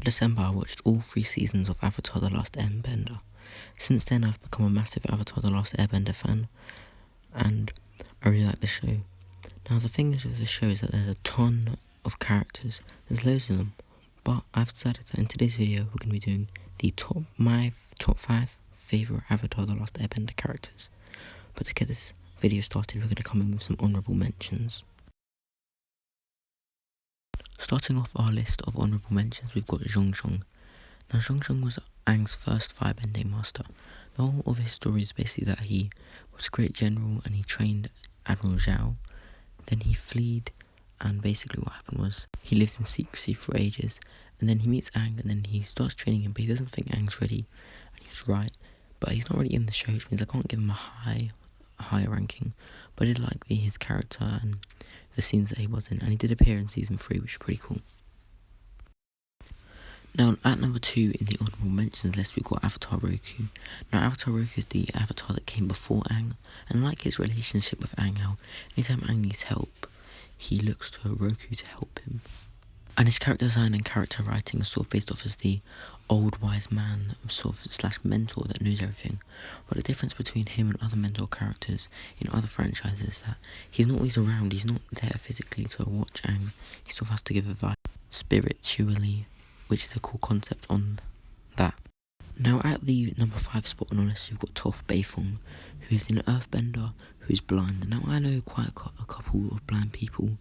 December, I watched all 3 seasons of Avatar The Last Airbender. Since then, I've become a massive Avatar The Last Airbender fan, and I really like the show. Now, the thing is with the show is that there's a ton of characters. There's loads of them, but I've decided that in today's video, we're going to be doing my top 5 favourite Avatar The Last Airbender characters. But to get this video started, we're going to come in with some honourable mentions. Starting off our list of honourable mentions, we've got Zhong. Now, Zhong was Aang's first firebending master. The whole of his story is basically that he was a great general and he trained Admiral Zhao. Then he fled, and basically what happened was he lived in secrecy for ages, and then he meets Aang, and then he starts training him, but he doesn't think Aang's ready, and he's right. But he's not really in the show, which means I can't give him a higher ranking, but I did like his character and the scenes that he was in, and he did appear in season 3, which is pretty cool. Now, at number 2 in the honourable mentions list, we've got Avatar Roku. Now, Avatar Roku is the avatar that came before Aang, and I like his relationship with Aang, how anytime Aang needs help, he looks to Roku to help him. And his character design and character writing is sort of based off as the old wise man, sort of / mentor that knows everything. But the difference between him and other mentor characters in other franchises is that he's not always around, he's not there physically to watch Aang, he sort of has to give advice spiritually, which is a cool concept on that. Now, at the number 5 spot on our list, we've got Toph Beifong, who is an earthbender who is blind. Now, I know quite a couple of blind people,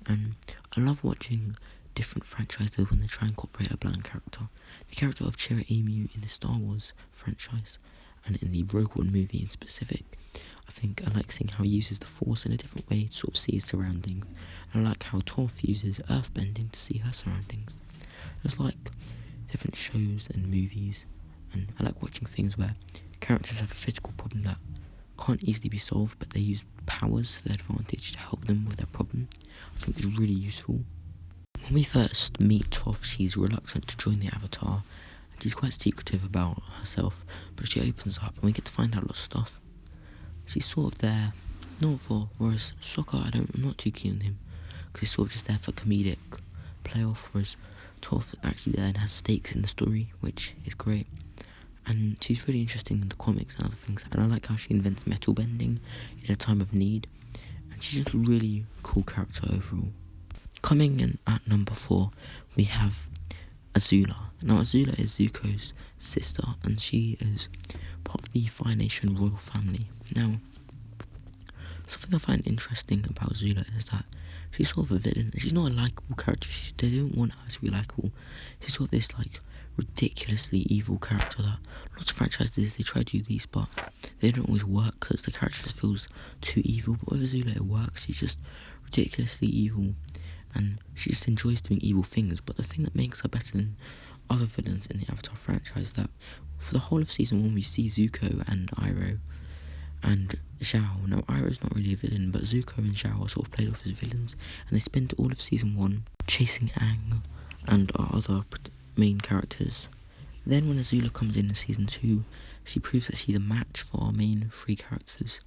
and I love watching different franchises when they try and incorporate a blind character. The character of Chirrut Emu in the Star Wars franchise, and in the Rogue One movie in specific, I think I like seeing how he uses the Force in a different way to sort of see his surroundings. And I like how Toph uses earthbending to see her surroundings. It's like different shows and movies, and I like watching things where characters have a physical problem that can't easily be solved, but they use powers to their advantage to help them with their problem. I think it's really useful. When we first meet Toph, she's reluctant to join the Avatar, and she's quite secretive about herself, but she opens up and we get to find out a lot of stuff. She's sort of there, not for, whereas Sokka, I'm not too keen on him, because he's sort of just there for comedic playoff, whereas Toph actually there and has stakes in the story, which is great. And she's really interesting in the comics and other things, and I like how she invents metal bending in a time of need, and she's just a really cool character overall. Coming in at number 4, we have Azula. Now, Azula is Zuko's sister, and she is part of the Fire Nation royal family. Now, something I find interesting about Azula is that she's sort of a villain. She's not a likeable character. They don't want her to be likeable. She's sort of this like ridiculously evil character that lots of franchises, they try to do these, but they don't always work because the character just feels too evil. But with Azula, it works. She's just ridiculously evil, and she just enjoys doing evil things. But the thing that makes her better than other villains in the Avatar franchise is that for the whole of season 1, we see Zuko and Iroh and Zhao. Now, Iroh's not really a villain, but Zuko and Zhao are sort of played off as villains, and they spend all of season 1 chasing Aang and our other main characters. Then when Azula comes in season 2, she proves that she's a match for our main 3 characters,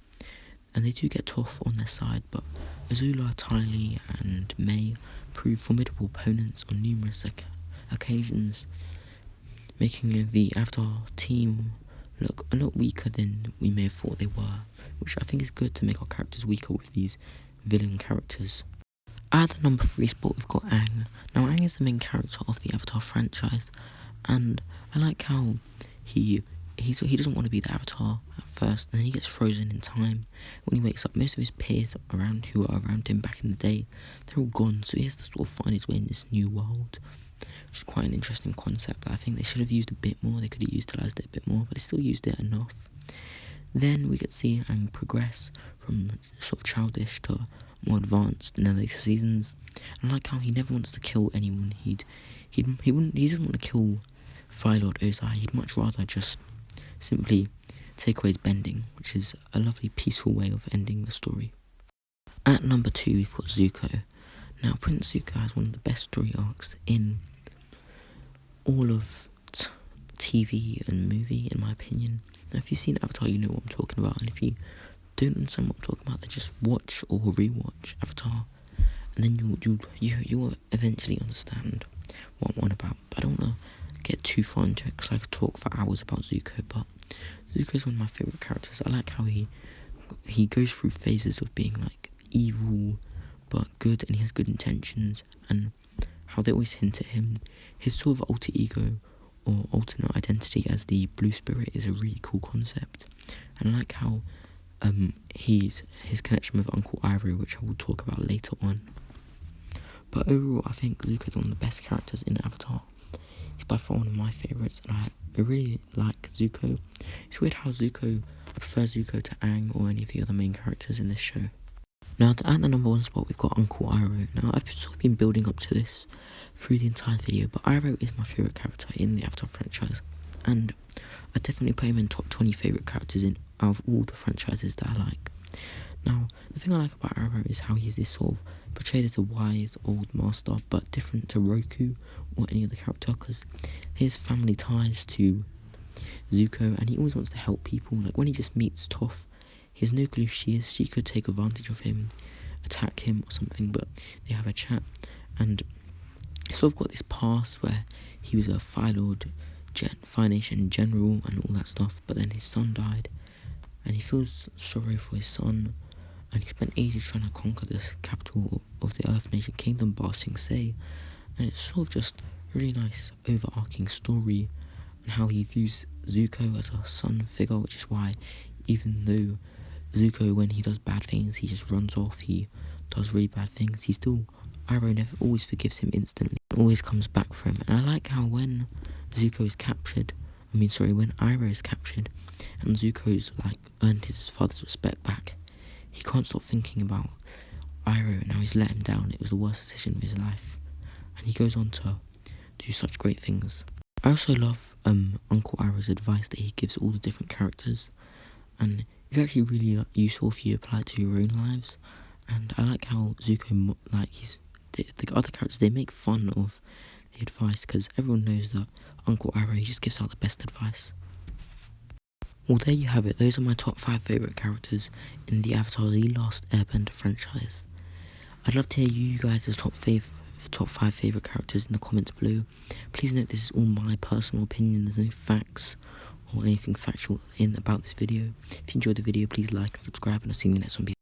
and they do get Toph on their side, but Azula, Ty Lee and May prove formidable opponents on numerous occasions, making the Avatar team look a lot weaker than we may have thought they were, which I think is good to make our characters weaker with these villain characters. At the number 3 spot, we've got Aang. Now, Aang is the main character of the Avatar franchise, and I like how he doesn't want to be the Avatar at first, and then he gets frozen in time. When he wakes up, most of his peers who are around him back in the day, they're all gone, so he has to sort of find his way in this new world, which is quite an interesting concept that I think they should have used a bit more. They could have utilised it a bit more, but they still used it enough. Then we get to see Aang progress from sort of childish to more advanced in the later seasons. And I like how he never wants to kill anyone. He doesn't want to kill Fire Lord Ozai. He'd much rather just simply take away his bending, which is a lovely peaceful way of ending the story. At number 2, we've got Zuko. Now, Prince Zuko has one of the best story arcs in all of TV and movie, in my opinion. Now, if you've seen Avatar, you know what I'm talking about, and if you don't understand what I'm talking about, then just watch or rewatch Avatar, and then you'll eventually understand. what I'm on about. But I don't want to get too far into it because I could talk for hours about Zuko. But Zuko is one of my favourite characters. I like how he goes through phases of being like evil but good, and he has good intentions, and how they always hint at him. His sort of alter ego or alternate identity as the blue spirit is a really cool concept, and I like how his connection with Uncle Iroh, which I will talk about later on. But overall, I think Zuko is one of the best characters in Avatar. He's by far one of my favourites, and I really like Zuko. It's weird how I prefer Zuko to Aang or any of the other main characters in this show. Now, at the number 1 spot, we've got Uncle Iroh. Now, I've sort of been building up to this through the entire video, but Iroh is my favourite character in the Avatar franchise, and I definitely put him in top 20 favourite characters out of all the franchises that I like. Now, the thing I like about Iroh is how he's this sort of portrayed as a wise old master, but different to Roku or any other character, because his family ties to Zuko, and he always wants to help people. Like when he just meets Toph, he has no clue who she is. She could take advantage of him, attack him or something, but they have a chat, and sort of got this past where he was a Fire Lord, Fire Nation general and all that stuff, but then his son died, and he feels sorry for his son, and he spent ages trying to conquer this capital of the Earth Nation Kingdom, Ba Sing Se, and it's sort of just a really nice overarching story, and how he views Zuko as a son figure, which is why even though Zuko, when he does bad things, he just runs off, he does really bad things, Iroh never always forgives him instantly, always comes back for him. And I like how when when Iroh is captured, and Zuko's like earned his father's respect back, he can't stop thinking about Iroh and how he's let him down. It was the worst decision of his life, and he goes on to do such great things. I also love Uncle Iroh's advice that he gives all the different characters, and it's actually really useful if you apply it to your own lives. And I like how Zuko, the other characters, they make fun of the advice, because everyone knows that Uncle Iroh, he just gives out the best advice. Well, there you have it. Those are my top 5 favourite characters in the Avatar The Last Airbender franchise. I'd love to hear you guys' top 5 favourite characters in the comments below. Please note this is all my personal opinion. There's no facts or anything factual about this video. If you enjoyed the video, please like and subscribe, and I'll see you in the next one.